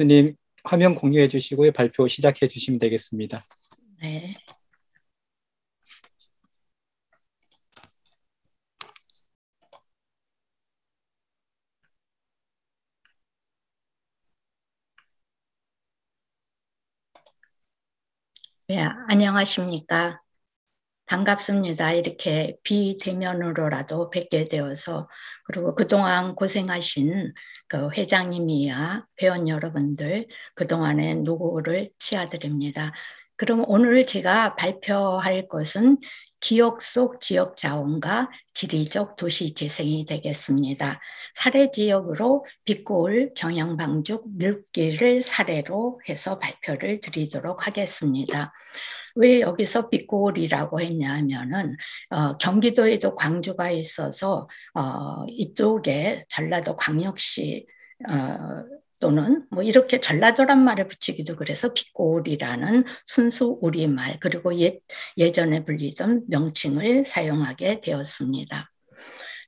교수님 화면 공유해 주시고 발표 시작해 주시면 되겠습니다. 네. 네, 안녕하십니까. 반갑습니다. 이렇게 비대면으로라도 뵙게 되어서, 그리고 그동안 고생하신 그 회장님이야 회원 여러분들 그동안에 노고를 치아드립니다. 그럼 오늘 제가 발표할 것은 기억 속 지역 자원과 지리적 도시 재생이 되겠습니다. 사례 지역으로 빛고을, 경양방죽, 물길을 사례로 해서 발표를 드리도록 하겠습니다. 왜 여기서 빛고을이라고 했냐면은 경기도에도 광주가 있어서 이쪽에 전라도 광역시 또는 뭐 이렇게 전라도란 말을 붙이기도 그래서 빛고을이라는 순수 우리말 그리고 예전에 불리던 명칭을 사용하게 되었습니다.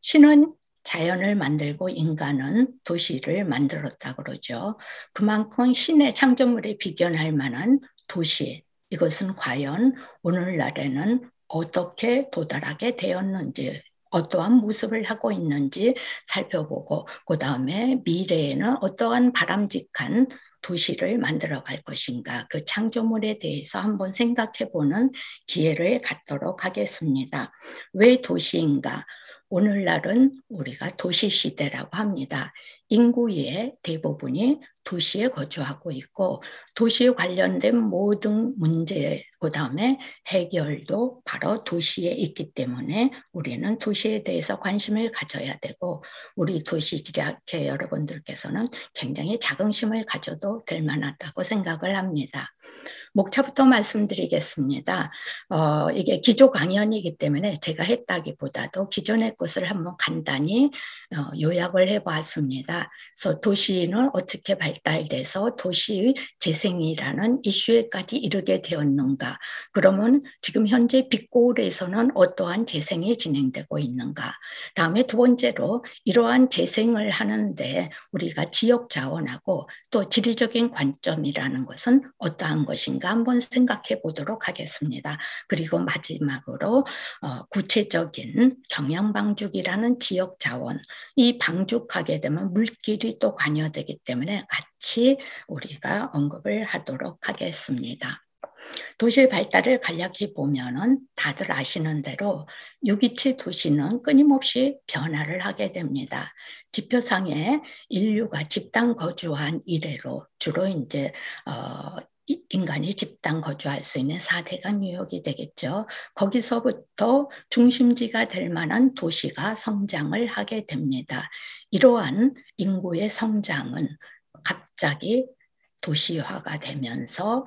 신은 자연을 만들고 인간은 도시를 만들었다 그러죠. 그만큼 신의 창조물에 비견할 만한 도시, 이것은 과연 오늘날에는 어떻게 도달하게 되었는지, 어떠한 모습을 하고 있는지 살펴보고, 그 다음에 미래에는 어떠한 바람직한 도시를 만들어 갈 것인가, 그 창조물에 대해서 한번 생각해 보는 기회를 갖도록 하겠습니다. 왜 도시인가? 오늘날은 우리가 도시시대라고 합니다. 인구의 대부분이 도시에 거주하고 있고 도시에 관련된 모든 문제, 그다음에 해결도 바로 도시에 있기 때문에 우리는 도시에 대해서 관심을 가져야 되고 우리 도시지략회 여러분들께서는 굉장히 자긍심을 가져도 될 만하다고 생각을 합니다. 목차부터 말씀드리겠습니다. 이게 기조 강연이기 때문에 제가 했다기보다도 기존의 것을 한번 간단히 요약을 해봤습니다. 그래서 도시는 어떻게 발달돼서 도시 재생이라는 이슈에까지 이르게 되었는가? 그러면 지금 현재 빛고을에서는 어떠한 재생이 진행되고 있는가? 다음에 두 번째로 이러한 재생을 하는데 우리가 지역 자원하고 또 지리적인 관점이라는 것은 어떠한 것인가 한번 생각해 보도록 하겠습니다. 그리고 마지막으로 구체적인 경양방죽이라는 지역 자원, 이 방죽하게 되면 물길이 또 관여되기 때문에 같이 우리가 언급을 하도록 하겠습니다. 도시의 발달을 간략히 보면은 다들 아시는 대로 627 도시는 끊임없이 변화를 하게 됩니다. 지표상에 인류가 집단 거주한 이래로 주로 이제 인간이 집단 거주할 수 있는 4대가 뉴욕이 되겠죠. 거기서부터 중심지가 될 만한 도시가 성장을 하게 됩니다. 이러한 인구의 성장은 갑자기 도시화가 되면서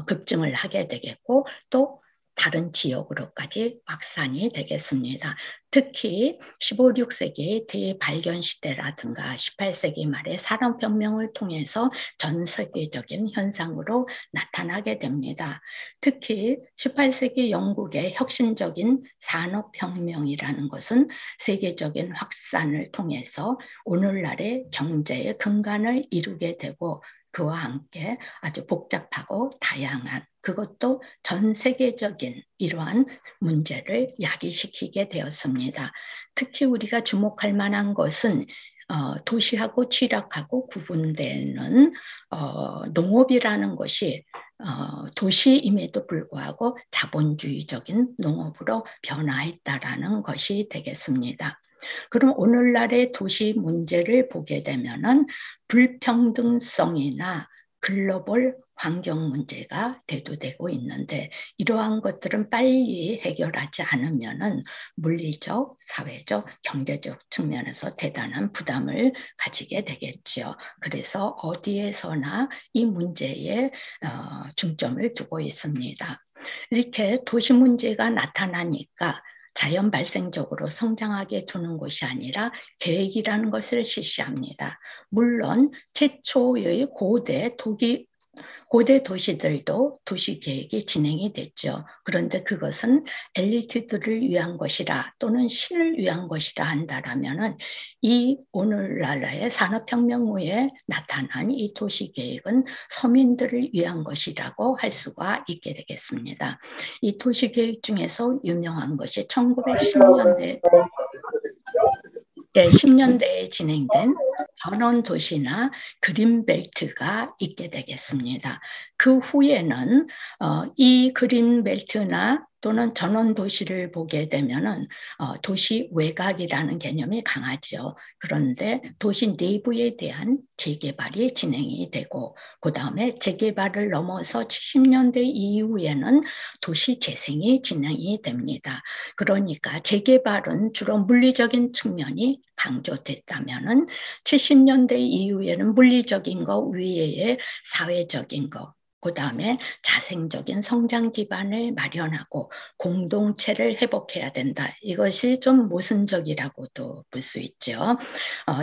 급증을 하게 되겠고 또 다른 지역으로까지 확산이 되겠습니다. 특히 15, 16세기 대발견 시대라든가 18세기 말에 산업혁명을 통해서 전 세계적인 현상으로 나타나게 됩니다. 특히 18세기 영국의 혁신적인 산업혁명이라는 것은 세계적인 확산을 통해서 오늘날의 경제의 근간을 이루게 되고 그와 함께 아주 복잡하고 다양한 그것도 전 세계적인 이러한 문제를 야기시키게 되었습니다. 특히 우리가 주목할 만한 것은 도시하고 취락하고 구분되는 농업이라는 것이 도시임에도 불구하고 자본주의적인 농업으로 변화했다라는 것이 되겠습니다. 그럼 오늘날의 도시 문제를 보게 되면은 불평등성이나 글로벌 환경 문제가 대두되고 있는데 이러한 것들은 빨리 해결하지 않으면은 물리적, 사회적, 경제적 측면에서 대단한 부담을 가지게 되겠지요. 그래서 어디에서나 이 문제에 중점을 두고 있습니다. 이렇게 도시 문제가 나타나니까 자연 발생적으로 성장하게 두는 것이 아니라 계획이라는 것을 실시합니다. 물론 최초의 고대 고대 도시들도 도시계획이 진행이 됐죠. 그런데 그것은 엘리트들을 위한 것이라 또는 신을 위한 것이라 한다라면은 이 오늘날의 산업혁명 후에 나타난 이 도시계획은 서민들을 위한 것이라고 할 수가 있게 되겠습니다. 이 도시계획 중에서 유명한 것이 1910년대 10년대에 진행된 전원 도시나 그린벨트가 있게 되겠습니다. 그 후에는 이 그린벨트나 또는 전원 도시를 보게 되면은 도시 외곽이라는 개념이 강하죠. 그런데 도시 내부에 대한 재개발이 진행이 되고 그 다음에 재개발을 넘어서 70년대 이후에는 도시 재생이 진행이 됩니다. 그러니까 재개발은 주로 물리적인 측면이 강조됐다면은 70년대 이후에는 물리적인 거 위에 사회적인 거, 그 다음에 자생적인 성장 기반을 마련하고 공동체를 회복해야 된다. 이것이 좀 모순적이라고도 볼 수 있죠.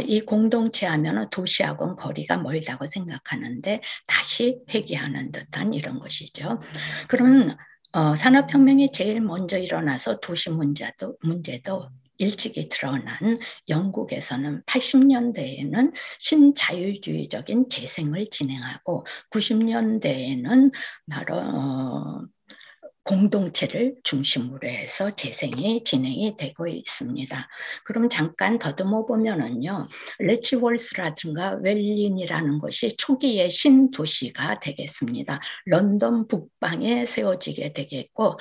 이 공동체 하면 도시하고는 거리가 멀다고 생각하는데 다시 회귀하는 듯한 이런 것이죠. 그러면 산업혁명이 제일 먼저 일어나서 도시 문제도 일찍이 드러난 영국에서는 80년대에는 신자유주의적인 재생을 진행하고 90년대에는 바로 공동체를 중심으로 해서 재생이 진행이 되고 있습니다. 그럼 잠깐 더듬어 보면은요, 레치월스라든가 웰린이라는 것이 초기의 신도시가 되겠습니다. 런던 북방에 세워지게 되겠고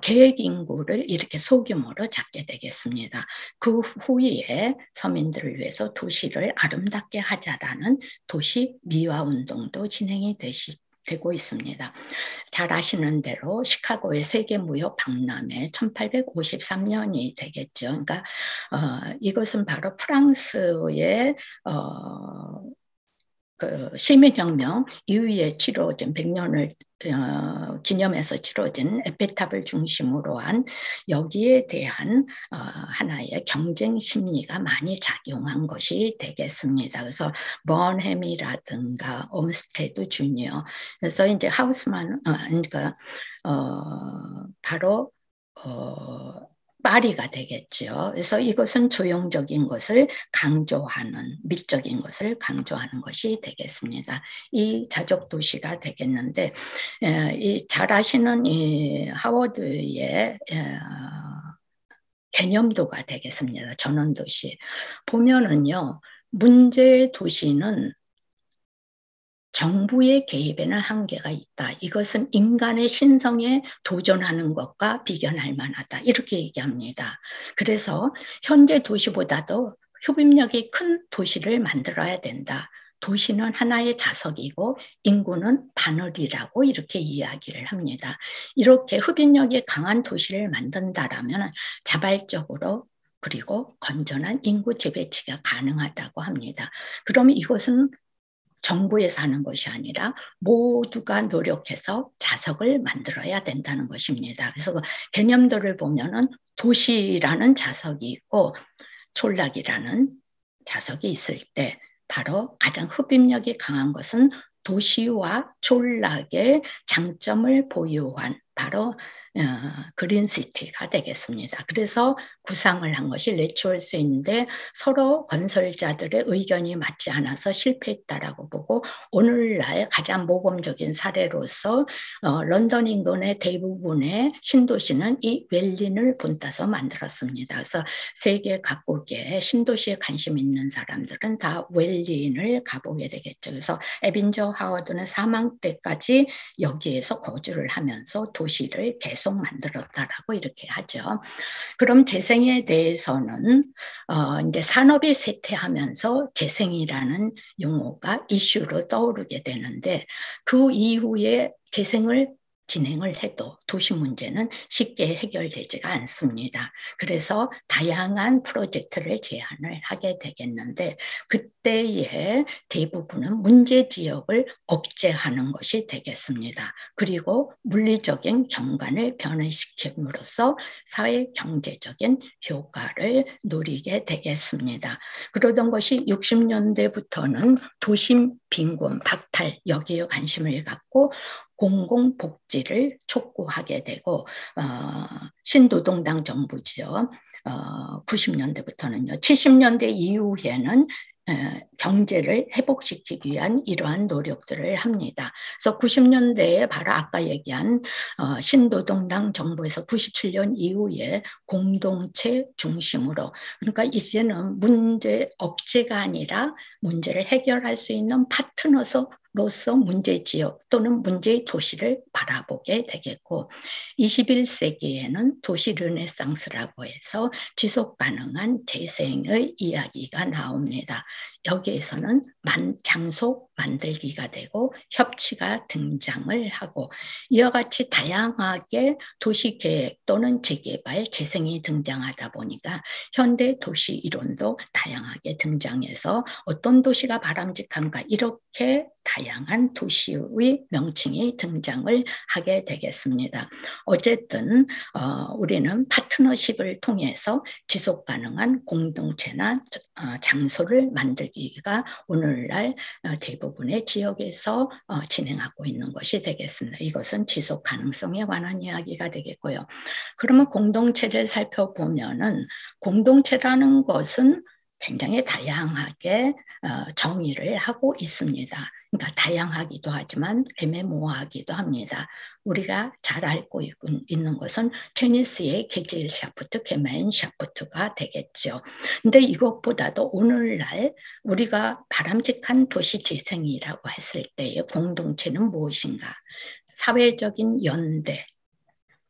계획 인구를 이렇게 소규모로 잡게 되겠습니다. 그 후에 서민들을 위해서 도시를 아름답게 하자라는 도시 미화 운동도 진행이 되고 있습니다. 잘 아시는 대로 시카고의 세계무역 박람회 1853년이 되겠죠. 그러니까 이것은 바로 프랑스의 그 시민혁명 이후에 치러진 100년을 기념해서 치러진 에펠탑을 중심으로 한 여기에 대한 하나의 경쟁 심리가 많이 작용한 것이 되겠습니다. 그래서 번햄이라든가 옴스테드 주니어 그래서 이제 하우스만 그러니까 바로 파리가 되겠죠. 그래서 이것은 조형적인 것을 강조하는 미적인 것을 강조하는 것이 되겠습니다. 이 자족 도시가 되겠는데 잘 아시는 이 하워드의 개념도가 되겠습니다. 전원 도시 보면은요 문제 도시는 정부의 개입에는 한계가 있다. 이것은 인간의 신성에 도전하는 것과 비견할 만하다. 이렇게 얘기합니다. 그래서 현재 도시보다도 흡입력이 큰 도시를 만들어야 된다. 도시는 하나의 자석이고 인구는 바늘이라고 이렇게 이야기를 합니다. 이렇게 흡입력이 강한 도시를 만든다라면 자발적으로 그리고 건전한 인구 재배치가 가능하다고 합니다. 그러면 이것은 정부에서 하는 것이 아니라 모두가 노력해서 자석을 만들어야 된다는 것입니다. 그래서 그 개념들을 보면은 도시라는 자석이 있고 촌락이라는 자석이 있을 때 바로 가장 흡입력이 강한 것은 도시와 촌락의 장점을 보유한 바로 그린시티가 되겠습니다. 그래서 구상을 한 것이 레치월스인데 서로 건설자들의 의견이 맞지 않아서 실패했다라고 보고 오늘날 가장 모범적인 사례로서 런던 인근의 대부분의 신도시는 이 웰린을 본따서 만들었습니다. 그래서 세계 각국의 신도시에 관심 있는 사람들은 다 웰린을 가보게 되겠죠. 그래서 에빈저 하워드는 사망 때까지 여기에서 거주를 하면서 도시를 계속 만들었다라고 이렇게 하죠. 그럼 재생에 대해서는 이제 산업이 쇠퇴하면서 재생이라는 용어가 이슈로 떠오르게 되는데 그 이후에 재생을 진행을 해도 도시 문제는 쉽게 해결되지가 않습니다. 그래서 다양한 프로젝트를 제안을 하게 되겠는데 그때의 대부분은 문제 지역을 억제하는 것이 되겠습니다. 그리고 물리적인 경관을 변화시킴으로써 사회 경제적인 효과를 누리게 되겠습니다. 그러던 것이 60년대부터는 도심 빈곤, 박탈 여기에 관심을 갖고 공공복지를 촉구하게 되고 신노동당 정부죠. 90년대부터는요. 70년대 이후에는 경제를 회복시키기 위한 이러한 노력들을 합니다. 그래서 90년대에 바로 아까 얘기한 신노동당 정부에서 97년 이후에 공동체 중심으로 그러니까 이제는 문제 억제가 아니라 문제를 해결할 수 있는 파트너로서 문제 지역 또는 문제의 도시를 바라보게 되겠고 21세기에는 도시 르네상스라고 해서 지속 가능한 재생의 이야기가 나옵니다. 여기에서는 장소 만들기가 되고 협치가 등장을 하고 이와 같이 다양하게 도시계획 또는 재개발, 재생이 등장하다 보니까 현대 도시 이론도 다양하게 등장해서 어떤 도시가 바람직한가 이렇게 다양한 도시의 명칭이 등장을 하게 되겠습니다. 어쨌든 우리는 파트너십을 통해서 지속 가능한 공동체나 장소를 만들기가 오늘날 대부분의 지역에서 진행하고 있는 것이 되겠습니다. 이것은 지속 가능성에 관한 이야기가 되겠고요. 그러면 공동체를 살펴보면은 공동체라는 것은 굉장히 다양하게 정의를 하고 있습니다. 그러니까 다양하기도 하지만 애매모호하기도 합니다. 우리가 잘 알고 있는 것은 테니스의 게질 샤프트, 게멘 샤프트가 되겠죠. 근데 이것보다도 오늘날 우리가 바람직한 도시 재생이라고 했을 때의 공동체는 무엇인가? 사회적인 연대,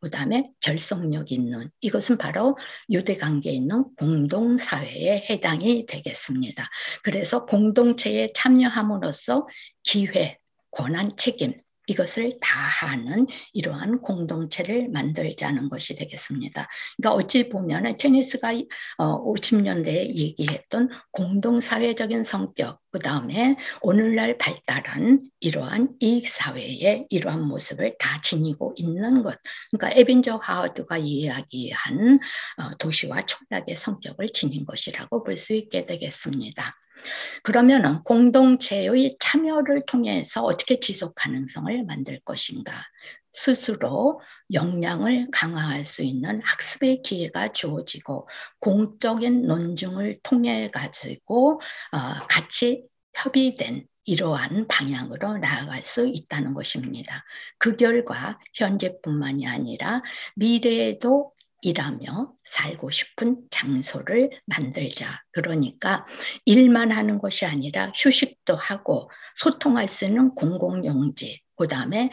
그 다음에 결속력 있는 이것은 바로 유대관계에 있는 공동사회에 해당이 되겠습니다. 그래서 공동체에 참여함으로써 기회, 권한, 책임 이것을 다하는 이러한 공동체를 만들자는 것이 되겠습니다. 그러니까 어찌 보면 테니스가 50년대에 얘기했던 공동사회적인 성격, 그 다음에 오늘날 발달한 이러한 이익사회의 이러한 모습을 다 지니고 있는 것. 그러니까 에빈저 하워드가 이야기한 도시와 촌락의 성격을 지닌 것이라고 볼 수 있게 되겠습니다. 그러면 공동체의 참여를 통해서 어떻게 지속 가능성을 만들 것인가? 스스로 역량을 강화할 수 있는 학습의 기회가 주어지고 공적인 논증을 통해 가지고 같이 협의된 이러한 방향으로 나아갈 수 있다는 것입니다. 그 결과 현재뿐만이 아니라 미래에도 일하며 살고 싶은 장소를 만들자. 그러니까 일만 하는 것이 아니라 휴식도 하고 소통할 수 있는 공공용지, 그 다음에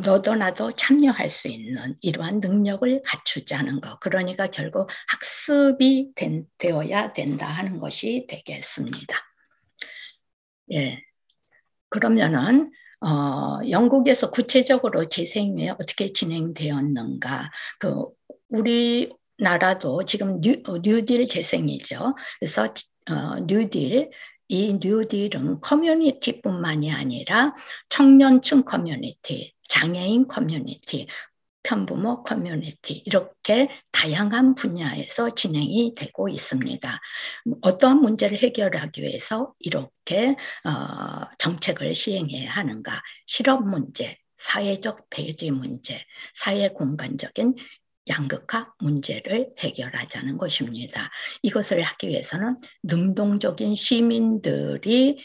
너도 나도 참여할 수 있는 이러한 능력을 갖추자는 것. 그러니까 결국 학습이 되어야 된다 하는 것이 되겠습니다. 예. 그러면은 영국에서 구체적으로 재생이 어떻게 진행되었는가? 우리나라도 지금 뉴딜 재생이죠. 그래서 뉴딜 이 뉴딜은 커뮤니티뿐만이 아니라 청년층 커뮤니티, 장애인 커뮤니티, 편부모 커뮤니티 이렇게 다양한 분야에서 진행이 되고 있습니다. 어떠한 문제를 해결하기 위해서 이렇게 정책을 시행해야 하는가? 실업 문제, 사회적 배제 문제, 사회 공간적인 양극화 문제를 해결하자는 것입니다. 이것을 하기 위해서는 능동적인 시민들이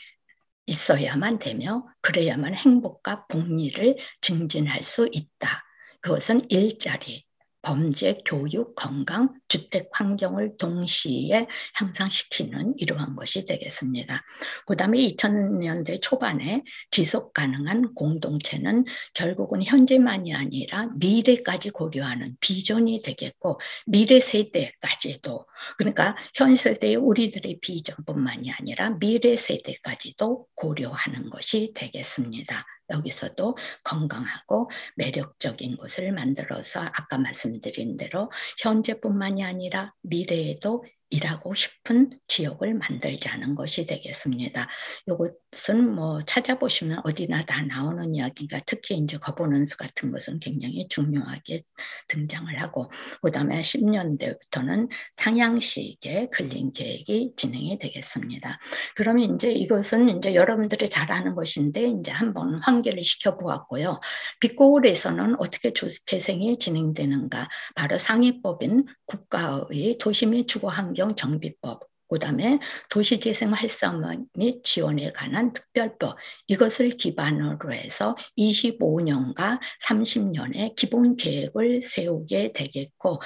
있어야만 되며 그래야만 행복과 복리를 증진할 수 있다. 그것은 일자리, 범죄, 교육, 건강, 주택 환경을 동시에 향상시키는 이러한 것이 되겠습니다. 그 다음에 2000년대 초반에 지속 가능한 공동체는 결국은 현재만이 아니라 미래까지 고려하는 비전이 되겠고 미래 세대까지도 그러니까 현 세대의 우리들의 비전뿐만이 아니라 미래 세대까지도 고려하는 것이 되겠습니다. 여기서도 건강하고 매력적인 곳을 만들어서 아까 말씀드린 대로 현재뿐만이 아니라 미래에도 일하고 싶은 지역을 만들자는 것이 되겠습니다. 이것은 뭐 찾아보시면 어디나 다 나오는 이야기가 특히 이제 거버넌스 같은 것은 굉장히 중요하게 등장을 하고 그다음에 10년대부터는 상향식의 근린 계획이 진행이 되겠습니다. 그러면 이제 이것은 이제 여러분들이 잘 아는 것인데 이제 한번 환기를 시켜보았고요. 빛고울에서는 어떻게 재생이 진행되는가? 바로 상위법인 국가의 도시 및 주거환경 정비법, 그다음에 도시재생 활성화 및 지원에 관한 특별법 이것을 기반으로 해서 25년과 30년의 기본 계획을 세우게 되겠고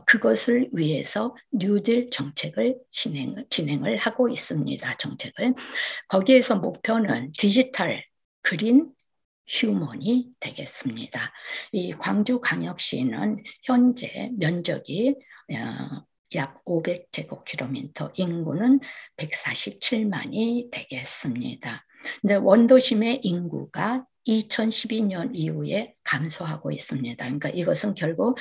그것을 위해서 뉴딜 정책을 진행을 하고 있습니다. 정책을 거기에서 목표는 디지털 그린 휴먼이 되겠습니다. 이 광주광역시는 현재 면적이 약 500제곱킬로미터, 인구는 147만이 되겠습니다. 근데 원도심의 인구가 2012년 이후에 감소하고 있습니다. 그러니까 이것은 결국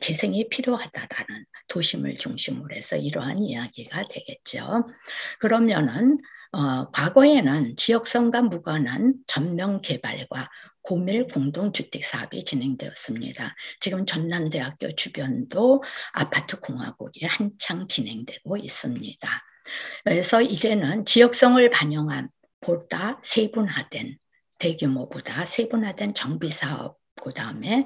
재생이 필요하다라는 도심을 중심으로 해서 이러한 이야기가 되겠죠. 그러면은 과거에는 지역성과 무관한 전면 개발과 고밀 공동주택 사업이 진행되었습니다. 지금 전남대학교 주변도 아파트 공화국이 한창 진행되고 있습니다. 그래서 이제는 지역성을 반영한 보다 세분화된 대규모보다 세분화된 정비사업 그다음에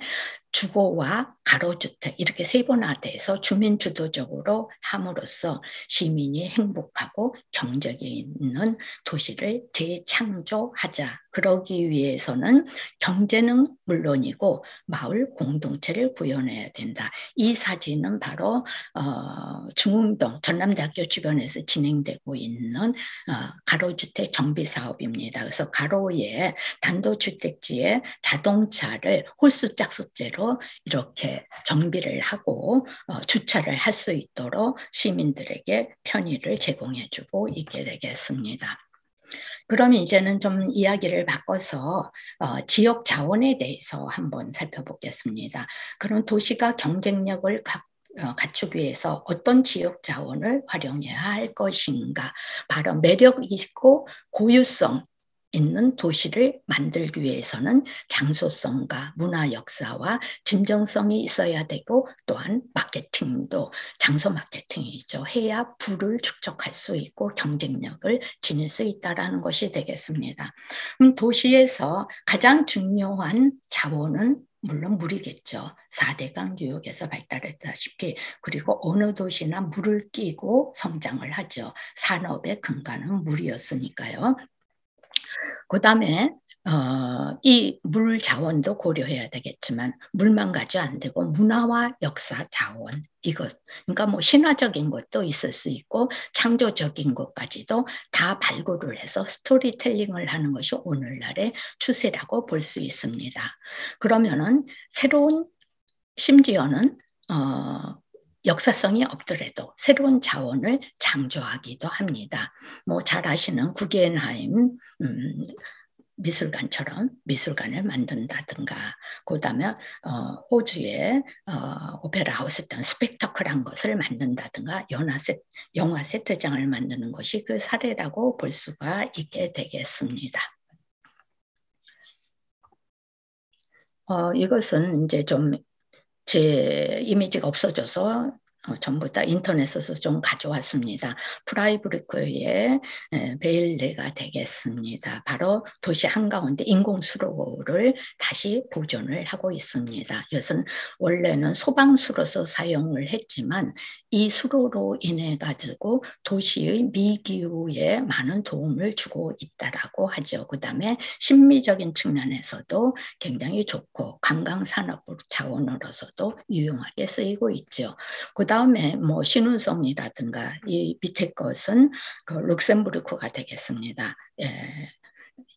주거와 가로주택 이렇게 세분화돼서 주민주도적으로 함으로써 시민이 행복하고 경적이 있는 도시를 재창조하자. 그러기 위해서는 경제는 물론이고 마을 공동체를 구현해야 된다. 이 사진은 바로 중흥동 전남대학교 주변에서 진행되고 있는 가로주택 정비사업입니다. 그래서 가로에 단독주택지에 자동차를 홀수짝수제로 이렇게 정비를 하고 주차를 할 수 있도록 시민들에게 편의를 제공해주고 있게 되겠습니다. 그러면 이제는 좀 이야기를 바꿔서 지역 자원에 대해서 한번 살펴보겠습니다. 그럼 도시가 경쟁력을 갖추기 위해서 어떤 지역 자원을 활용해야 할 것인가? 바로 매력 있고 고유성 있는 도시를 만들기 위해서는 장소성과 문화 역사와 진정성이 있어야 되고 또한 마케팅도 장소 마케팅이죠. 해야 부를 축적할 수 있고 경쟁력을 지닐 수 있다는 것이 되겠습니다. 도시에서 가장 중요한 자원은 물론 물이겠죠. 4대강 뉴욕에서 발달했다시피 그리고 어느 도시나 물을 끼고 성장을 하죠. 산업의 근간은 물이었으니까요. 그 다음에 이 물 자원도 고려해야 되겠지만 물만 가지고 안 되고 문화와 역사 자원 이것 그러니까 뭐 신화적인 것도 있을 수 있고 창조적인 것까지도 다 발굴을 해서 스토리텔링을 하는 것이 오늘날의 추세라고 볼 수 있습니다. 그러면은 새로운 심지어는 역사성이 없더라도 새로운 자원을 창조하기도 합니다. 뭐 잘 아시는 구겐하임 미술관처럼 미술관을 만든다든가 그다음에 호주의 오페라 하우스 등 스펙터클한 것을 만든다든가 영화 세트장을 만드는 것이 그 사례라고 볼 수가 있게 되겠습니다. 이것은 이제 좀 제 이미지가 없어져서 전부 다 인터넷에서 좀 가져왔습니다. 프라이브르크의 베일레가 되겠습니다. 바로 도시 한가운데 인공수로를 다시 보존을 하고 있습니다. 이것은 원래는 소방수로서 사용을 했지만 이 수로로 인해 가지고 도시의 미기후에 많은 도움을 주고 있다라고 하죠. 그다음에 심미적인 측면에서도 굉장히 좋고 관광산업 자원으로서도 유용하게 쓰이고 있죠. 그 다음에 뭐 신운성이라든가 이 밑에 것은 그 룩셈부르크가 되겠습니다.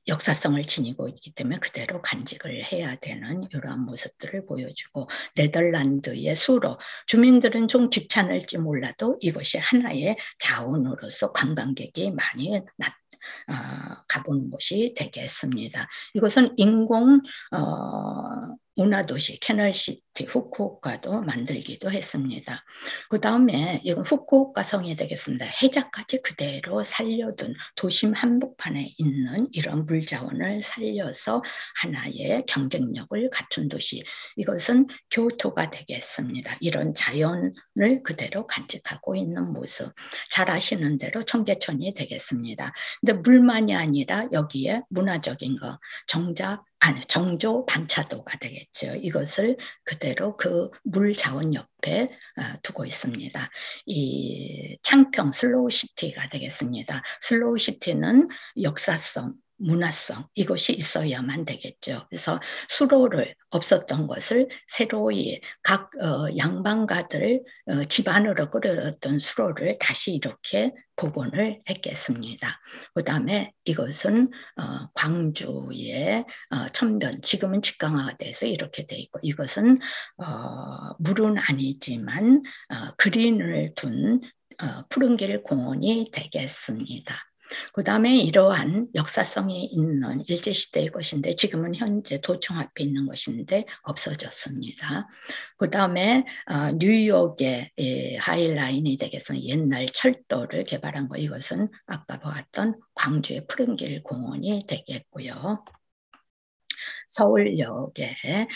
역사성을 지니고 있기 때문에 그대로 간직을 해야 되는 이러한 모습들을 보여주고, 네덜란드의 수로, 주민들은 좀 귀찮을지 몰라도 이것이 하나의 자원으로서 관광객이 많이 가보는 곳이 되겠습니다. 이것은 인공 문화도시 캐널시티 후쿠오카도 만들기도 했습니다. 그 다음에 이건 후쿠오카 성이 되겠습니다. 해자까지 그대로 살려둔 도심 한복판에 있는 이런 물자원을 살려서 하나의 경쟁력을 갖춘 도시, 이것은 교토가 되겠습니다. 이런 자연을 그대로 간직하고 있는 모습, 잘 아시는 대로 청계천이 되겠습니다. 근데 물만이 아니라 여기에 문화적인 거, 정조 단차도가 되겠죠. 이것을 그대로 그 물 자원 옆에 두고 있습니다. 이 창평 슬로우시티가 되겠습니다. 슬로우시티는 역사성, 문화성, 이것이 있어야만 되겠죠. 그래서 수로를 없었던 것을 새로이 각 양반가들 집 안으로 끌어들였던 수로를 다시 이렇게 복원을 했겠습니다. 그 다음에 이것은 광주의 천변, 지금은 직강화가 돼서 이렇게 돼 있고, 이것은 물은 아니지만 그린을 둔 푸른길 공원이 되겠습니다. 그 다음에 이러한 역사성이 있는 일제시대의 것인데 지금은 현재 도청 앞에 있는 것인데 없어졌습니다. 그 다음에 뉴욕의 하이라인이 되겠습니다. 옛날 철도를 개발한 거, 이것은 아까 보았던 광주의 푸른길 공원이 되겠고요. 서울역에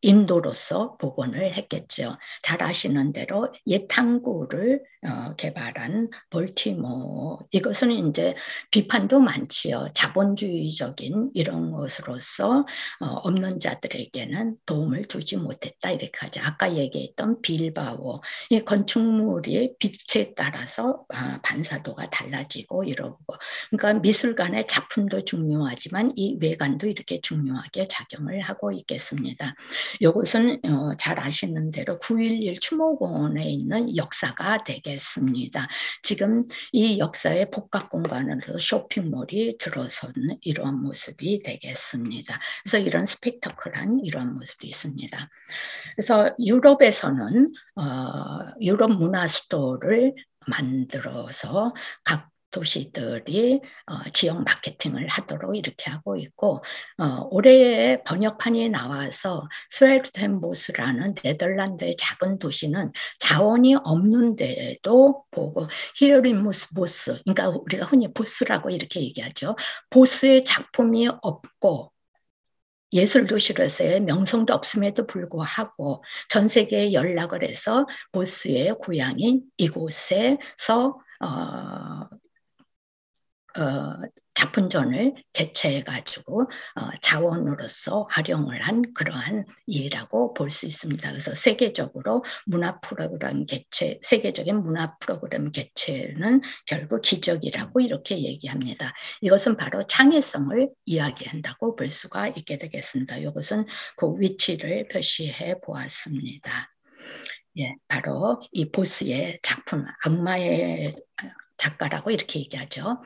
인도로서 복원을 했겠죠. 잘 아시는 대로 옛 항구를 개발한 볼티모어, 이것은 이제 비판도 많지요. 자본주의적인 이런 것으로서 없는 자들에게는 도움을 주지 못했다, 이렇게 하죠. 아까 얘기했던 빌바오, 이 건축물이 빛에 따라서 반사도가 달라지고 이러고, 그러니까 미술관의 작품도 중요하지만 이 외관도 이렇게 중요하게 작용을 하고 있겠습니다. 이것은 잘 아시는 대로 9.11 추모공원에 있는 역사가 되겠습니다. 지금 이 역사의 복합공간으로 쇼핑몰이 들어서는 이러한 모습이 되겠습니다. 그래서 이런 스펙터클한 이러한 모습이 있습니다. 그래서 유럽에서는 유럽 문화 수도를 만들어서 각 도시들이 지역 마케팅을 하도록 이렇게 하고 있고, 올해 번역판이 나와서 스웰텐보스라는 네덜란드의 작은 도시는 자원이 없는데도 보고, 히어리무스 보스, 그러니까 우리가 흔히 보스라고 이렇게 얘기하죠. 보스의 작품이 없고 예술도시로서의 명성도 없음에도 불구하고 전 세계에 연락을 해서 보스의 고향인 이곳에서 작품전을 개최해가지고 자원으로서 활용을 한 그러한 일이라고 볼 수 있습니다. 그래서 세계적으로 문화 프로그램 개최, 세계적인 문화 프로그램 개최는 결국 기적이라고 이렇게 얘기합니다. 이것은 바로 창의성을 이야기한다고 볼 수가 있게 되겠습니다. 이것은 그 위치를 표시해 보았습니다. 예, 바로 이 보스의 작품, 악마의 작가라고 이렇게 얘기하죠.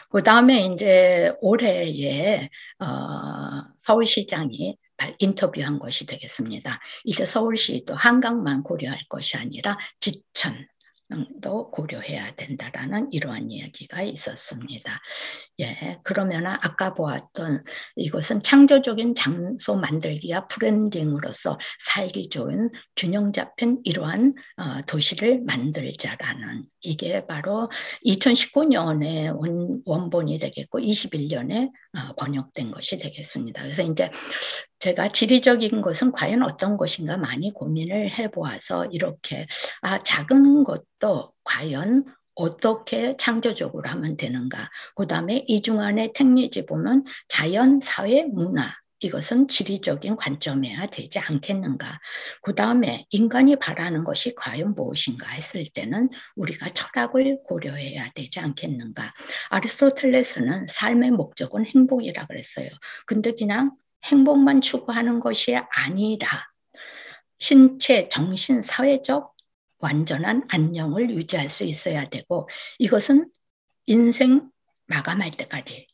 그 다음에 이제 올해에 서울시장이 인터뷰한 것이 되겠습니다. 이제 서울시도 한강만 고려할 것이 아니라 지천도 고려해야 된다라는 이러한 이야기가 있었습니다. 예, 그러면 아까 보았던 이것은 창조적인 장소 만들기와 브랜딩으로서 살기 좋은 균형 잡힌 이러한 도시를 만들자라는, 이게 바로 2019년에 원본이 되겠고 21년에 번역된 것이 되겠습니다. 그래서 이제 제가 지리적인 것은 과연 어떤 것인가 많이 고민을 해보아서 이렇게 작은 것도 과연 어떻게 창조적으로 하면 되는가. 그 다음에 이중안의 택리지 보면 자연, 사회, 문화, 이것은 지리적인 관점이어야 되지 않겠는가. 그 다음에 인간이 바라는 것이 과연 무엇인가 했을 때는 우리가 철학을 고려해야 되지 않겠는가. 아리스토텔레스는 삶의 목적은 행복이라 그랬어요. 근데 그냥 행복만 추구하는 것이 아니라 신체, 정신, 사회적 완전한 안녕을 유지할 수 있어야 되고, 이것은 인생 마감할 때까지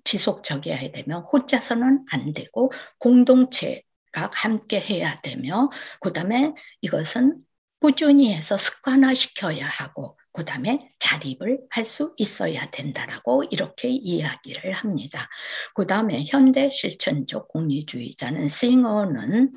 지속적이어야 되며 혼자서는 안 되고 공동체가 함께 해야 되며 그다음에 이것은 꾸준히 해서 습관화시켜야 하고 그다음에 자립을 할 수 있어야 된다라고 이렇게 이야기를 합니다. 그다음에 현대 실천적 공리주의자는 싱어는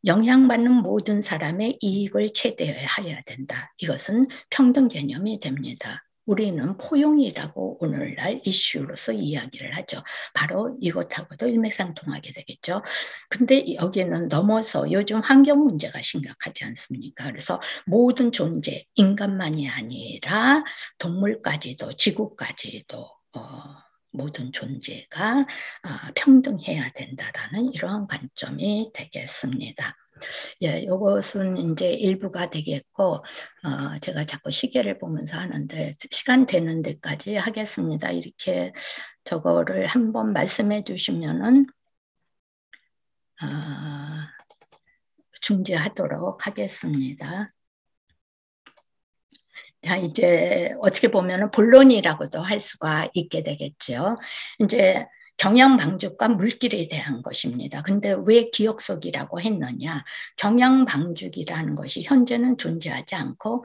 영향받는 모든 사람의 이익을 최대화해야 된다. 이것은 평등 개념이 됩니다. 우리는 포용이라고 오늘날 이슈로서 이야기를 하죠. 바로 이것하고도 일맥상통하게 되겠죠. 근데 여기는 넘어서 요즘 환경 문제가 심각하지 않습니까? 그래서 모든 존재, 인간만이 아니라 동물까지도 지구까지도 모든 존재가 평등해야 된다라는 이러한 관점이 되겠습니다. 예, 이것은 이제 일부가 되겠고, 제가 자꾸 시계를 보면서 하는데, 시간 되는 데까지 하겠습니다. 이렇게 저거를 한번 말씀해 주시면은, 중지하도록 하겠습니다. 자, 이제 어떻게 보면은 본론이라고도 할 수가 있게 되겠죠. 이제 경영방죽과 물길에 대한 것입니다. 근데 왜 기억 속이라고 했느냐? 경영방죽이라는 것이 현재는 존재하지 않고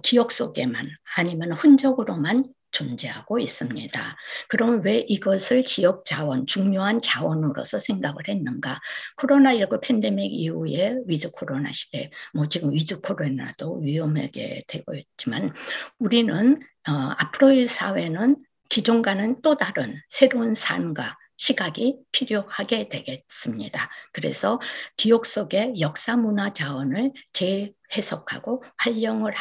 기억 속에만 아니면 흔적으로만 존재하고 있습니다. 그럼 왜 이것을 지역 자원, 중요한 자원으로서 생각을 했는가? 코로나19 팬데믹 이후에 위드 코로나 시대, 뭐 지금 위드 코로나도 위험하게 되고 있지만 우리는 앞으로의 사회는 기존과는 또 다른 새로운 삶과 시각이 필요하게 되겠습니다. 그래서 기억 속의 역사 문화 자원을 재해석하고 활용을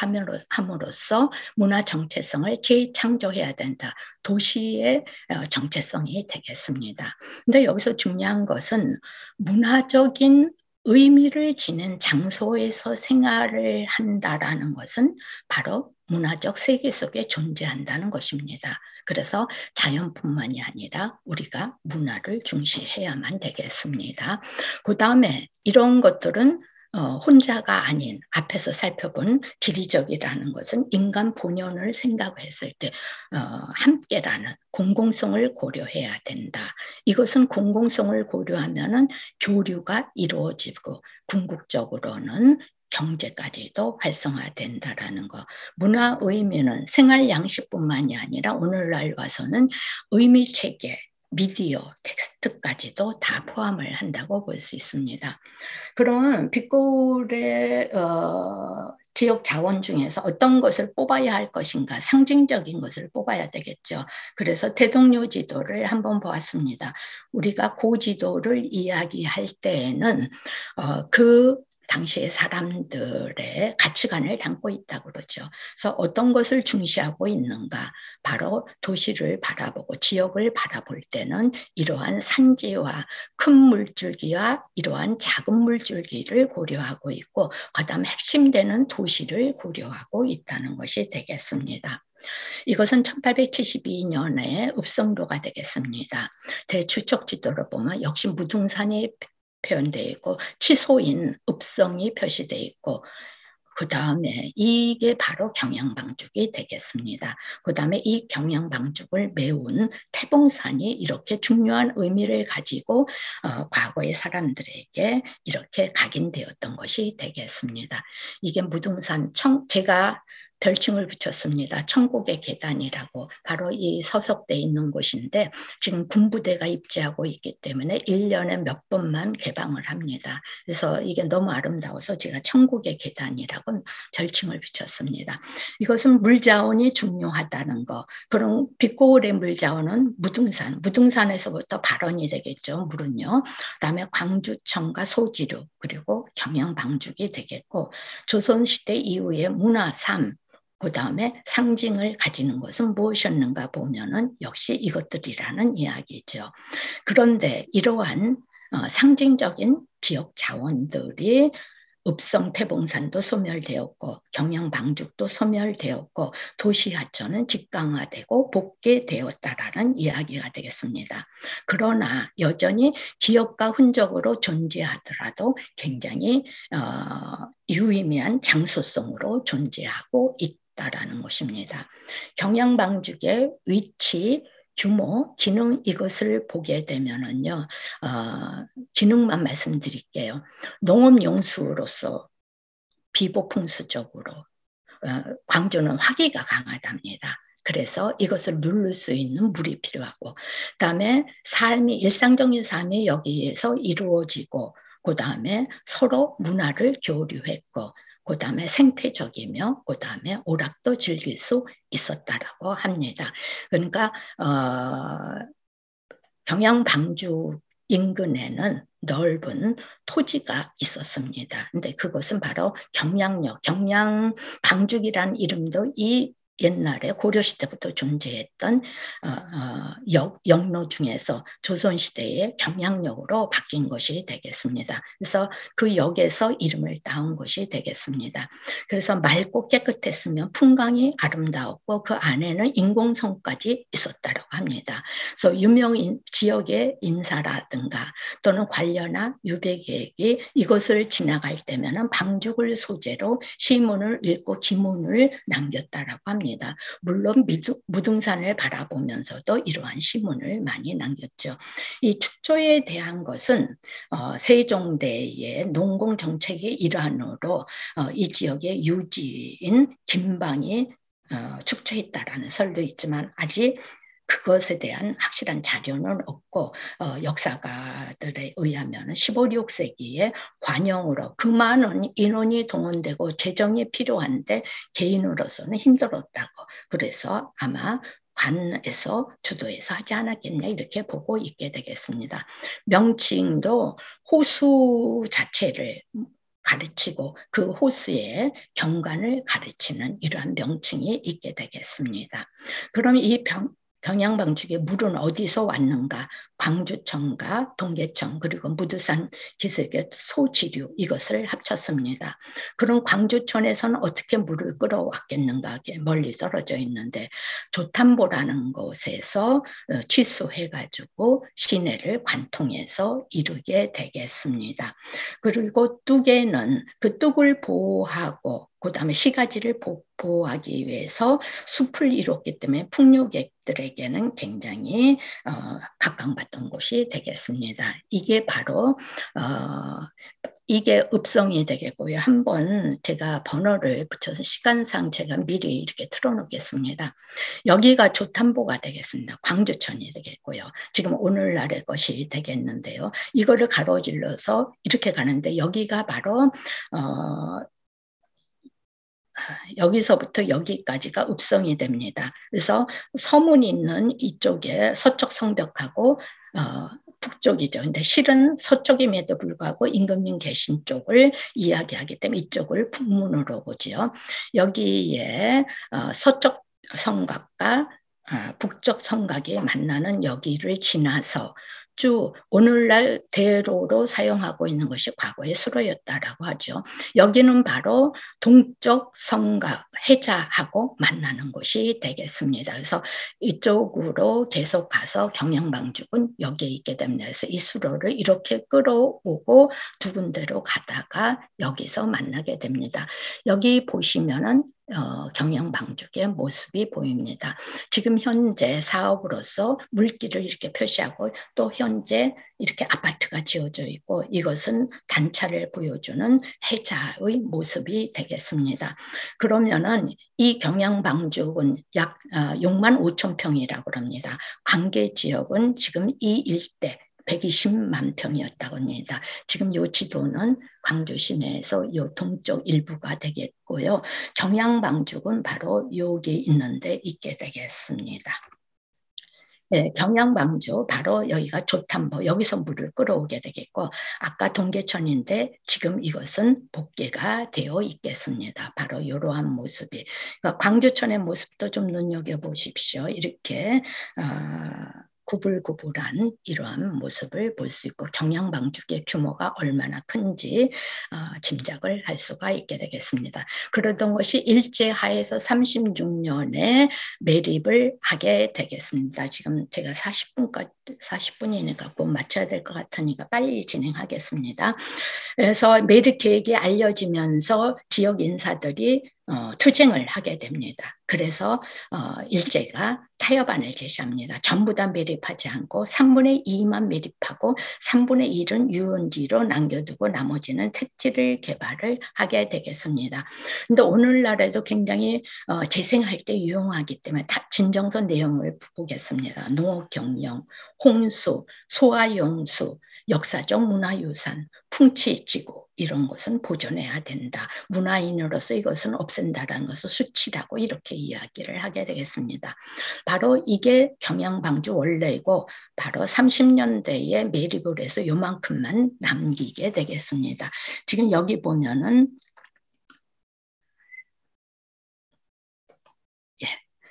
함으로써 문화 정체성을 재창조해야 된다. 도시의 정체성이 되겠습니다. 근데 여기서 중요한 것은 문화적인 의미를 지닌 장소에서 생활을 한다라는 것은 바로 문화적 세계 속에 존재한다는 것입니다. 그래서 자연뿐만이 아니라 우리가 문화를 중시해야만 되겠습니다. 그 다음에 이런 것들은 혼자가 아닌 앞에서 살펴본 지리적이라는 것은 인간 본연을 생각했을 때 함께라는 공공성을 고려해야 된다. 이것은 공공성을 고려하면은 교류가 이루어지고 궁극적으로는 경제까지도 활성화된다라는 거. 문화 의미는 생활 양식뿐만이 아니라 오늘날 와서는 의미 체계, 미디어, 텍스트까지도 다 포함을 한다고 볼 수 있습니다. 그러면 빛고울의 지역 자원 중에서 어떤 것을 뽑아야 할 것인가, 상징적인 것을 뽑아야 되겠죠. 그래서 대동요 지도를 한번 보았습니다. 우리가 고지도를 이야기할 때에는 그 당시의 사람들의 가치관을 담고 있다고 그러죠. 그래서 어떤 것을 중시하고 있는가? 바로 도시를 바라보고 지역을 바라볼 때는 이러한 산지와 큰 물줄기와 이러한 작은 물줄기를 고려하고 있고 그다음 핵심되는 도시를 고려하고 있다는 것이 되겠습니다. 이것은 1872년에 읍성도가 되겠습니다. 대추적 지도를 보면 역시 무등산이 표현되어 있고 치소인 읍성이 표시되어 있고 그 다음에 이게 바로 경양방죽이 되겠습니다. 그 다음에 이 경양방죽을 메운 태봉산이 이렇게 중요한 의미를 가지고 과거의 사람들에게 이렇게 각인되었던 것이 되겠습니다. 이게 무등산 제가 별칭을 붙였습니다. 천국의 계단이라고 바로 이 서석대에 있는 곳인데 지금 군부대가 입지하고 있기 때문에 1년에 몇 번만 개방을 합니다. 그래서 이게 너무 아름다워서 제가 천국의 계단이라고 별칭을 붙였습니다. 이것은 물자원이 중요하다는 거. 그럼 빛고울의 물자원은 무등산에서부터 발원이 되겠죠. 물은요. 그다음에 광주청과 소지루 그리고 경양방죽이 되겠고 조선시대 이후에 문화삼 그 다음에 상징을 가지는 것은 무엇이었는가 보면은 역시 이것들이라는 이야기죠. 그런데 이러한 상징적인 지역 자원들이 읍성 태봉산도 소멸되었고 경양방죽도 소멸되었고 도시하천은 직강화되고 복개되었다라는 이야기가 되겠습니다. 그러나 여전히 기억과 흔적으로 존재하더라도 굉장히 유의미한 장소성으로 존재하고 있었다라는 것입니다. 경양방죽의 위치, 규모, 기능 이것을 보게 되면은요, 기능만 말씀드릴게요. 농업용수로서 비보풍수적으로 광주는 화기가 강하답니다. 그래서 이것을 누를 수 있는 물이 필요하고, 그다음에 삶이 일상적인 삶이 여기에서 이루어지고, 그다음에 서로 문화를 교류했고, 그다음에 생태적이며, 그다음에 오락도 즐길 수 있었다라고 합니다. 그러니까 경양 방주 인근에는 넓은 토지가 있었습니다. 근데 그것은 바로 경양역, 경양방죽이라는 이름도 이 옛날에 고려시대부터 존재했던 역로 중에서 조선시대의 경양역으로 바뀐 것이 되겠습니다. 그래서 그 역에서 이름을 따온 것이 되겠습니다. 그래서 맑고 깨끗했으면 풍광이 아름다웠고 그 안에는 인공성까지 있었다고 합니다. 그래서 유명 지역의 인사라든가 또는 관료나 유배객이 이것을 지나갈 때면 방죽을 소재로 시문을 읽고 기문을 남겼다라고 합니다. 물론 무등산을 바라보면서도 이러한 시문을 많이 남겼죠. 이 축조에 대한 것은 세종대의 농공 정책의 일환으로 이 지역의 유지인 김방이 축조했다라는 설도 있지만 아직 그것에 대한 확실한 자료는 없고 역사가들에 의하면 15, 16세기에 관영으로 그 많은 인원이 동원되고 재정이 필요한데 개인으로서는 힘들었다고 그래서 아마 관에서 주도해서 하지 않았겠냐 이렇게 보고 있게 되겠습니다. 명칭도 호수 자체를 가르치고 그 호수의 경관을 가르치는 이러한 명칭이 있게 되겠습니다. 그럼 이 경양방죽의 물은 어디서 왔는가? 광주청과 동계청 그리고 무두산 기슭의 소지류 이것을 합쳤습니다. 그럼 광주천에서는 어떻게 물을 끌어왔겠는가? 멀리 떨어져 있는데 조탐보라는 곳에서 취수해가지고 시내를 관통해서 이루게 되겠습니다. 그리고 뚝에는 그 뚝을 보호하고 그 다음에 시가지를 보호하기 위해서 숲을 이뤘기 때문에 풍류객들에게는 굉장히 각광받던 곳이 되겠습니다. 이게 바로 이게 읍성이 되겠고요. 한번 제가 번호를 붙여서 시간상 제가 미리 이렇게 틀어놓겠습니다. 여기가 조탐보가 되겠습니다. 광주천이 되겠고요. 지금 오늘날의 것이 되겠는데요. 이거를 가로질러서 이렇게 가는데 여기가 바로 여기서부터 여기까지가 읍성이 됩니다. 그래서 서문이 있는 이쪽에 서쪽 성벽하고 북쪽이죠. 근데 실은 서쪽임에도 불구하고 임금님 계신 쪽을 이야기하기 때문에 이쪽을 북문으로 보죠. 여기에 서쪽 성곽과 북쪽 성곽이 만나는 여기를 지나서 쭉 오늘날 대로로 사용하고 있는 것이 과거의 수로였다라고 하죠. 여기는 바로 동쪽 성곽 해자하고 만나는 곳이 되겠습니다. 그래서 이쪽으로 계속 가서 경양방죽은 여기에 있게 됩니다. 그래서 이 수로를 이렇게 끌어오고 두 군데로 가다가 여기서 만나게 됩니다. 여기 보시면은 경양방죽의 모습이 보입니다. 지금 현재 사업으로서 물길을 이렇게 표시하고 또 현재 이렇게 아파트가 지어져 있고 이것은 단차를 보여주는 해자의 모습이 되겠습니다. 그러면은 이 경양방죽은 약 6만 5천 평이라고 합니다. 관계 지역은 지금 이 일대 120만 평이었다고 합니다. 지금 이 지도는 광주 시내에서 이 동쪽 일부가 되겠고요. 경양방죽은 바로 여기 있는데 있게 되겠습니다. 네, 경양방주 바로 여기가 조탐보 여기서 물을 끌어오게 되겠고 아까 동계천인데 지금 이것은 복개가 되어 있겠습니다. 바로 이러한 모습이 그러니까 광주천의 모습도 좀 눈여겨보십시오. 이렇게 구불구불한 이러한 모습을 볼 수 있고 경양방죽의 규모가 얼마나 큰지 짐작을 할 수가 있게 되겠습니다. 그러던 것이 일제하에서 36년에 매립을 하게 되겠습니다. 지금 제가 40분이니까 꼭 맞춰야 될 것 같으니까 빨리 진행하겠습니다. 그래서 매립 계획이 알려지면서 지역 인사들이 투쟁을 하게 됩니다. 그래서 일제가 타협안을 제시합니다. 전부 다 매립하지 않고 3분의 2만 매립하고 3분의 1은 유원지로 남겨두고 나머지는 택지를 개발을 하게 되겠습니다. 근데 오늘날에도 굉장히 재생할 때 유용하기 때문에 진정서 내용을 보겠습니다. 농업경영, 홍수, 소화용수, 역사적 문화유산, 풍치지구 이런 것은 보존해야 된다. 문화인으로서 이것은 없앤다라는 것을 수치라고 이렇게 이야기를 하게 되겠습니다. 바로 이게 경양방주 원래이고 바로 30년대에 매립을 해서 요만큼만 남기게 되겠습니다. 지금 여기 보면은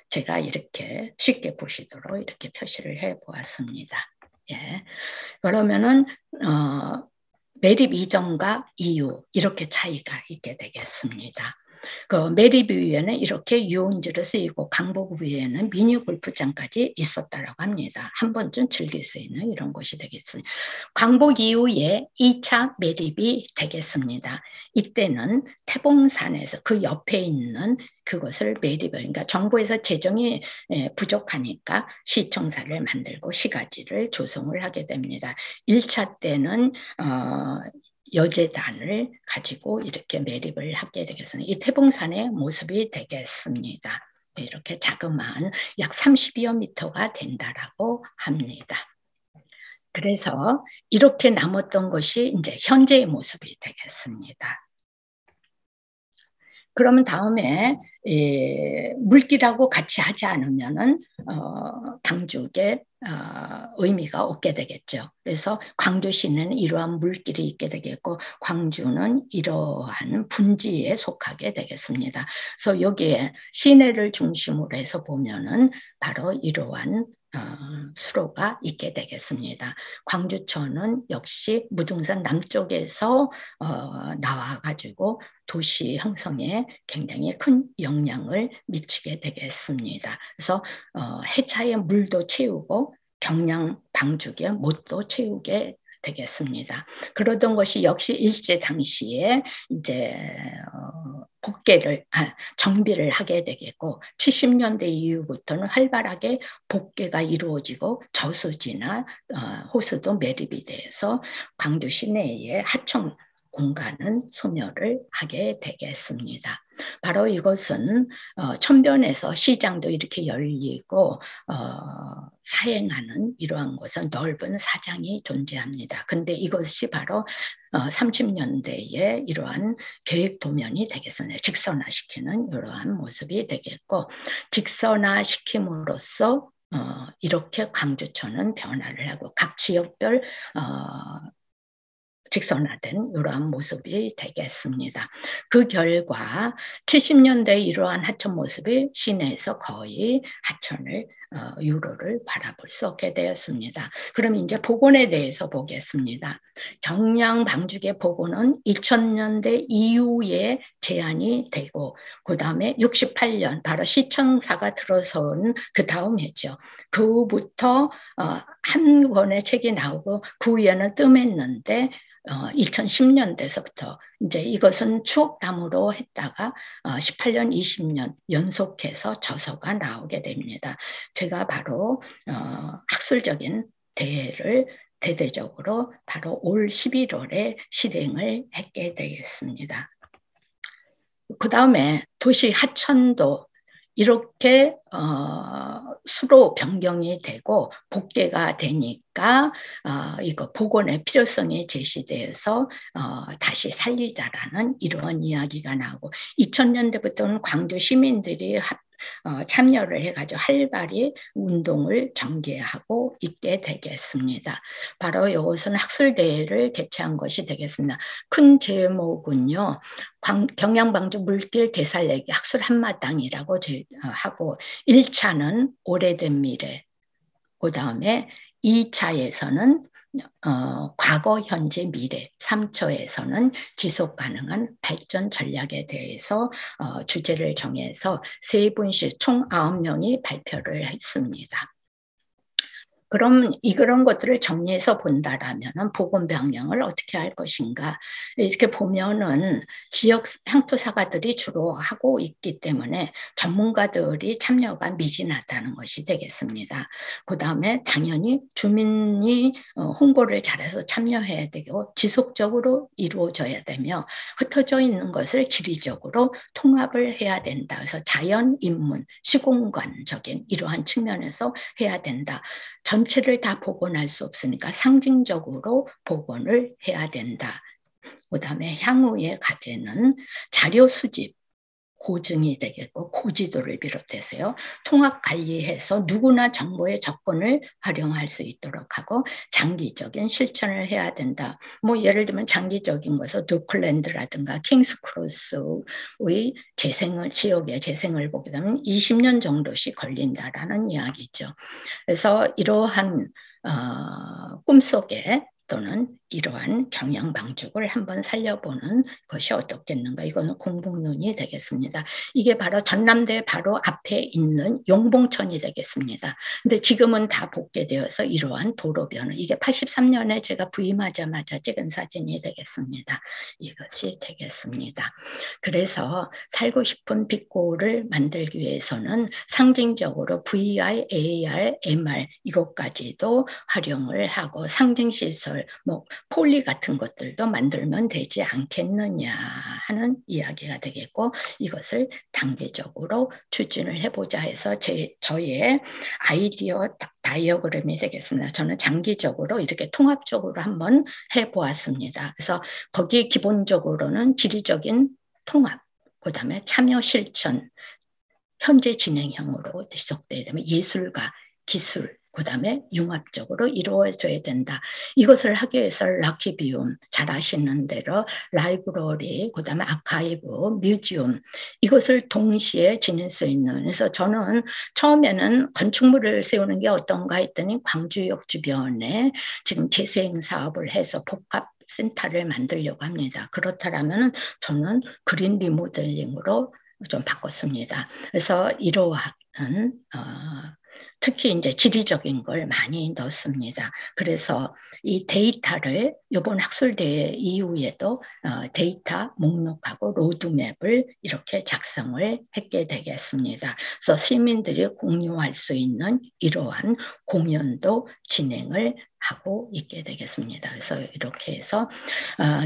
제가 이렇게 쉽게 보시도록 이렇게 표시를 해 보았습니다. 그러면은 매립 이전과 이후 이렇게 차이가 있게 되겠습니다. 그 매립 이후에는 이렇게 유원지로 쓰이고 광복 위에는 미니 골프장까지 있었다라고 합니다. 한 번쯤 즐길 수 있는 이런 곳이 되겠습니다. 광복 이후에 2차 매립이 되겠습니다. 이때는 태봉산에서 그 옆에 있는 그것을 매립을, 그러니까 정부에서 재정이 부족하니까 시청사를 만들고 시가지를 조성을 하게 됩니다. 1차 때는 여제단을 가지고 이렇게 매립을 하게 되겠습니다. 이 태봉산의 모습이 되겠습니다. 이렇게 자그마한 약 30여 미터가 된다라고 합니다. 그래서 이렇게 남았던 것이 이제 현재의 모습이 되겠습니다. 그러면 다음에 물길하고 같이 하지 않으면은 방죽의 의미가 없게 되겠죠. 그래서 광주시는 이러한 물길이 있게 되겠고 광주는 이러한 분지에 속하게 되겠습니다. 그래서 여기에 시내를 중심으로 해서 보면은 바로 이러한 수로가 있게 되겠습니다. 광주천은 역시 무등산 남쪽에서 나와가지고 도시 형성에 굉장히 큰 영향을 미치게 되겠습니다. 그래서 해차의 물도 채우고 경량 방죽의 못도 채우게 되겠습니다. 그러던 것이 역시 일제 당시에 이제 정비를 하게 되겠고 70년대 이후부터는 활발하게 복개가 이루어지고 저수지나 호수도 매립이 돼서 광주 시내의 하청 공간은 소멸을 하게 되겠습니다. 바로 이것은 천변에서 시장도 이렇게 열리고 사행하는 이러한 곳은 넓은 사장이 존재합니다. 근데 이것이 바로 30년대에 이러한 계획 도면이 되겠습니다. 직선화시키는 이러한 모습이 되겠고 직선화시킴으로써 이렇게 광주천은 변화를 하고 각 지역별 직선화된 이러한 모습이 되겠습니다. 그 결과 70년대 이러한 하천 모습이 시내에서 거의 하천을 유로를 바라볼 수 없게 되었습니다. 그럼 이제 복원에 대해서 보겠습니다. 경량 방죽의 복원은 2000년대 이후에 제한이 되고 그 다음에 68년 바로 시청사가 들어선 그 다음 해죠. 그부터 한 권의 책이 나오고 그 위에는 뜸했는데 2010년대서부터 이제 이것은 추억담으로 했다가 18년, 20년 연속해서 저서가 나오게 됩니다. 제가 바로 학술적인 대회를 대대적으로 바로 올 11월에 실행을 했게 되겠습니다. 그 다음에 도시 하천도 이렇게 수로 변경이 되고 복개가 되니까 이거 복원의 필요성이 제시되어서 다시 살리자라는 이러한 이야기가 나오고 2000년대부터는 광주 시민들이 참여를 해가지고 활발히 운동을 전개하고 있게 되겠습니다. 바로 이것은 학술대회를 개최한 것이 되겠습니다. 큰 제목은요. 경양방주 물길 되살리기 학술 한마당이라고 하고 1차는 오래된 미래, 그 다음에 2차에서는 과거, 현재, 미래, 3초에서는 지속 가능한 발전 전략에 대해서 주제를 정해서 세 분씩 총 9명이 발표를 했습니다. 그럼 그런 것들을 정리해서 본다라면은 보건 방향을 어떻게 할 것인가 이렇게 보면은 지역 향토사가들이 주로 하고 있기 때문에 전문가들이 참여가 미진하다는 것이 되겠습니다. 그 다음에 당연히 주민이 홍보를 잘해서 참여해야 되고 지속적으로 이루어져야 되며 흩어져 있는 것을 지리적으로 통합을 해야 된다. 그래서 자연 인문, 시공간적인 이러한 측면에서 해야 된다. 전체를 다 복원할 수 없으니까 상징적으로 복원을 해야 된다. 그 다음에 향후의 과제는 자료 수집, 고증이 되겠고 고지도를 비롯해서요. 통합 관리해서 누구나 정보의 접근을 활용할 수 있도록 하고 장기적인 실천을 해야 된다. 뭐 예를 들면 장기적인 것은 도클랜드라든가 킹스크로스의 재생을 지역의 재생을 보게 되면 20년 정도씩 걸린다라는 이야기죠. 그래서 이러한 꿈속에 또는 이러한 경영방죽을 한번 살려보는 것이 어떻겠는가. 이거는 공북론이 되겠습니다. 이게 바로 전남대 바로 앞에 있는 용봉천이 되겠습니다. 근데 지금은 다 복개되어서 이러한 도로변을 이게 83년에 제가 부임하자마자 찍은 사진이 되겠습니다. 이것이 되겠습니다. 그래서 살고 싶은 빛고를 만들기 위해서는 상징적으로 VR, AR, MR 이것까지도 활용을 하고 상징시설 뭐 폴리 같은 것들도 만들면 되지 않겠느냐 하는 이야기가 되겠고 이것을 단계적으로 추진을 해보자 해서 저의 아이디어 다이어그램이 되겠습니다. 저는 장기적으로 이렇게 통합적으로 한번 해보았습니다. 그래서 거기에 기본적으로는 지리적인 통합, 그 다음에 참여 실천, 현재 진행형으로 지속돼야 되면 예술과 기술, 그 다음에 융합적으로 이루어져야 된다. 이것을 하기 위해서 라키비움, 잘 아시는 대로 라이브러리, 그 다음에 아카이브, 뮤지엄 이것을 동시에 지닐 수 있는 그래서 저는 처음에는 건축물을 세우는 게 어떤가 했더니 광주역 주변에 지금 재생 사업을 해서 복합 센터를 만들려고 합니다. 그렇다면 저는 그린 리모델링으로 좀 바꿨습니다. 그래서 이러한 특히 이제 지리적인 걸 많이 넣습니다. 그래서 이 데이터를 이번 학술대회 이후에도 데이터 목록하고 로드맵을 이렇게 작성을 했게 되겠습니다. 그래서 시민들이 공유할 수 있는 이러한 공연도 진행을 하고 있게 되겠습니다. 그래서 이렇게 해서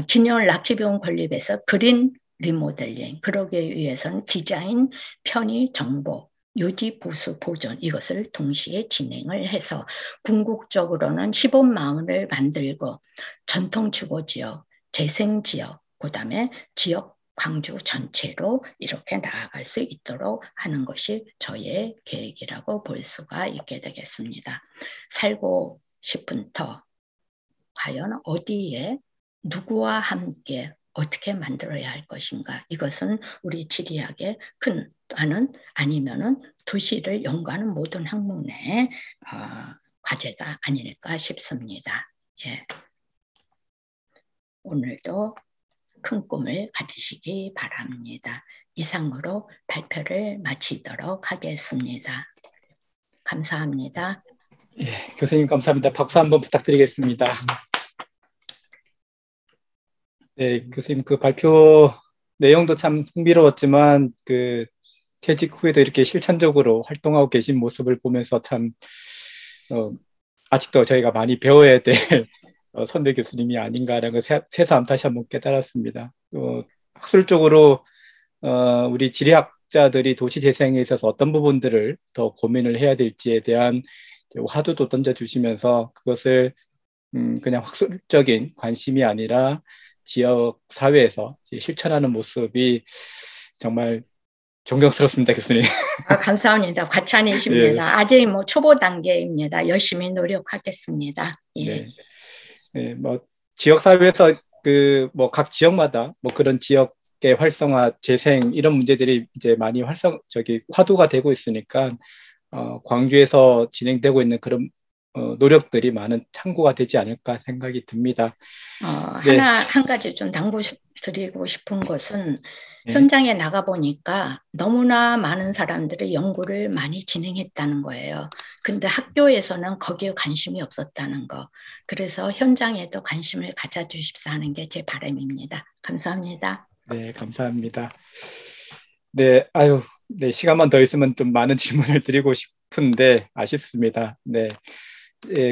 균형 라키비움 건립에서 그린 리모델링 그러기 위해서는 디자인, 편의, 정보 유지, 보수, 보존 이것을 동시에 진행을 해서 궁극적으로는 시범마을을 만들고 전통 주거지역, 재생지역, 그 다음에 지역 광주 전체로 이렇게 나아갈 수 있도록 하는 것이 저의 계획이라고 볼 수가 있게 되겠습니다. 살고 싶은 터, 과연 어디에 누구와 함께 어떻게 만들어야 할 것인가. 이것은 우리 지리학의 큰 또는 아니면은 도시를 연구하는 모든 학문의 과제가 아닐까 싶습니다. 예. 오늘도 큰 꿈을 가지시기 바랍니다. 이상으로 발표를 마치도록 하겠습니다. 감사합니다. 예, 교수님 감사합니다. 박수 한번 부탁드리겠습니다. 네, 교수님 그 발표 내용도 참 흥미로웠지만 그 퇴직 후에도 이렇게 실천적으로 활동하고 계신 모습을 보면서 참 아직도 저희가 많이 배워야 될 선배 교수님이 아닌가라는 걸 새삼 다시 한번 깨달았습니다. 학술적으로 우리 지리학자들이 도시 재생에 있어서 어떤 부분들을 더 고민을 해야 될지에 대한 화두도 던져주시면서 그것을 그냥 학술적인 관심이 아니라 지역 사회에서 실천하는 모습이 정말 존경스럽습니다, 교수님. 감사합니다. 과찬이십니다. 예. 아직 뭐 초보 단계입니다. 열심히 노력하겠습니다. 예. 네. 네, 뭐 지역 사회에서 그 뭐 각 지역마다 뭐 그런 지역의 활성화, 재생 이런 문제들이 이제 많이 화두가 되고 있으니까 광주에서 진행되고 있는 그런 노력들이 많은 참고가 되지 않을까 생각이 듭니다. 네. 한 가지 좀 당부드리고 싶은 것은 네. 현장에 나가보니까 너무나 많은 사람들이 연구를 많이 진행했다는 거예요. 근데 학교에서는 거기에 관심이 없었다는 거. 그래서 현장에도 관심을 가져주십사 하는 게 제 바람입니다. 감사합니다. 네, 감사합니다. 네, 아유, 네, 시간만 더 있으면 좀 많은 질문을 드리고 싶은데 아쉽습니다. 네. 예,